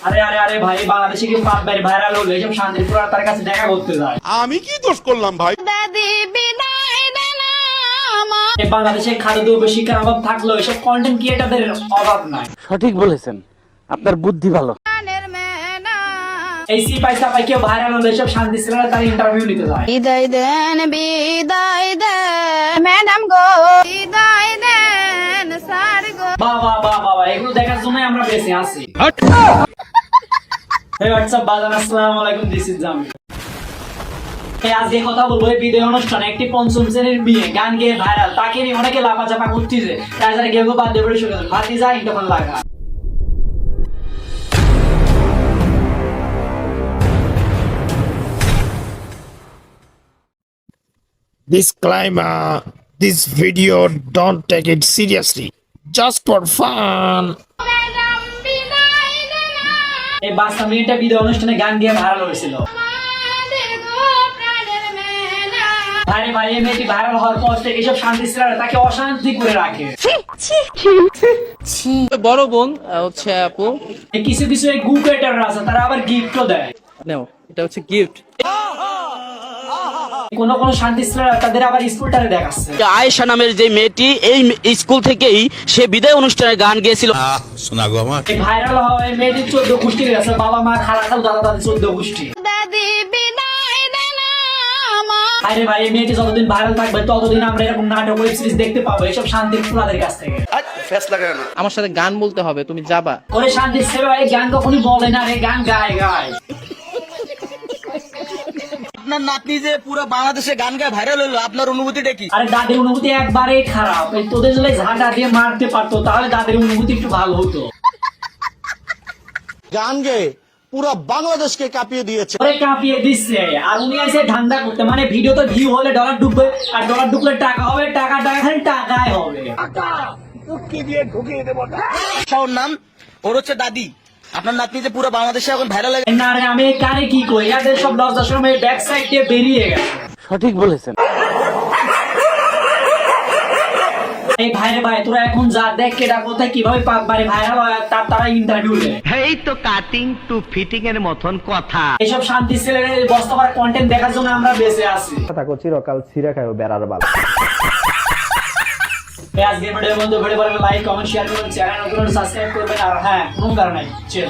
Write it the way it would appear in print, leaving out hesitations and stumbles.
আরে আরে আরে ভাই, বাংলাদেশে কি পাপ ভাই ভাইরাল হলো এইসব শান্তিপুর তার কাছে দেখা করতে যায়। আমি কি দোষ করলাম ভাই? এই বাংলাদেশে খাদ্যদ্রব্য শিক্ষার অভাব থাকলেও এসব কন্টেন্ট ক্রিয়েটরদের অভাব নাই। সঠিক বলেছেন, আপনার বুদ্ধি ভালো। এই সিপাই সাপাই কেউ ভাইরাল হলো এসব শান্তি ছেলেরা তার ইন্টারভিউ নিতে যায়। বিদায় দেন ম্যাডাম গো, বিদায় দেন স্যার গো। বাবা বাবা বাবা, এগুলো দেখার জন্যই আমরা বেঁচে আছি। হে হোয়াটসঅ্যাপ বাজান, আসসালামু আলাইকুম, দিস ইজ জামি। আজকে কথা বলবো এই বিদায় অনুষ্ঠানে একটি পঞ্চম শ্রেণীর মেয়ে গান গেয়ে ভাইরাল, তাকে নিয়ে অনেকে লাফাচাপা করতেছে। তাই যারা গেগো বাদ দিয়ে পড়ে শুরু ভাতি যায় তখন লাগা। Disclaimer: this video don't take it seriously, just for fun. এই বাচ্চা মেয়েটা বিদায় অনুষ্ঠানে গান গেয়ে ভাইরাল হয়েছিল। ভাই ভাই, এই মেয়েটি ভাইরাল হওয়ার পর থেকে এসব শান্তি ছেলেরা তাকে অশান্তি করে রাখে। বড় বোন হচ্ছে আপু, এই কিছু কিছু এই গু ক্রিয়েটররা আছে, তারা আবার গিফটও দেয়। নাও এটা হচ্ছে গিফট। কোন কোন শান্তি ছেলেরা তাদের আবার স্কুলটারে দেখাচ্ছে। আয়েশা নামের যে মেয়েটি এই স্কুল থেকেই সে বিদায় অনুষ্ঠানে গান গেয়েছিল। শোনা গো আমার। এই ভাইরাল হওয়া এই মেয়েটি 14 গোষ্ঠী আছে, বাবা মা খালা খালু দাদা দাদি 14 গোষ্ঠী। দাদি বিদায় দেন আমার। আরে ভাই, এই মেয়েটি যতদিন ভাইরাল থাকবে ততদিন আমরা এরকম নাটক ওয়েব সিরিজ দেখতে পাবো এসব শান্তির ফুলাদের কাছ থেকে। আমার সাথে গান বলতে হবে, তুমি যাবা। ওরে শান্তির ছেলে ভাই, গান কখনই বলে না রে, গান গায় গায়। আপনার নাতনি যে পুরো বাংলাদেশে গান গায়ে ভাইরাল হলো, আপনার অনুভূতিটা কি? আরে দাদির অনুভূতি একবারেই খারাপ। এই তোদের যদি ঝাঁটা দিয়ে মারতে পারতো তাহলে দাদির অনুভূতি একটু ভালো হতো। গান গেয়ে পুরো বাংলাদেশকে কাঁপিয়ে দিয়েছে। ওরে কাঁপিয়ে দিচ্ছে, আর উনি আছে ধান্দা করতে, মানে ভিডিওতে ভিউ হলে ডলার ডুববে, আর ডলার ডুবলে টাকা হবে, টাকা টাকা খালি টাকাই হবে। ওর নাম, ওর হচ্ছে দাদি। আপনার নাতনি যে পুরো বাংলাদেশে এখন ভাইরাল হয়ে না রে, আমি কারে কি কই, এদের সব লজ্জার সময় ব্যাক সাইড দিয়ে বেরিয়ে গেছে। সঠিক বলেছেন। এই ভাইরে ভাই, তোরা এখন যা দেখ কেডা কোথায় কিভাবে ভাইরাল হয় তারা ইন্টারভিউ নেয়। এই তো কাটিং টু ফিটিং এর মতন কথা। এইসব শান্তি ছেলের বস্তা ভরা কন্টেন্ট দেখার জন্য আমরা বেঁচে আছি। চিরকাল ছিঁড়ে খায় বেড়ার বাল। আজকের ভিডিওর মধ্যে ভিডিও ভালো লাইক কমেন্ট শেয়ার করুন, চ্যানেল নতুন সাবস্ক্রাইব করবেন, আর হ্যাঁ কোনো কারণ নাই, চল।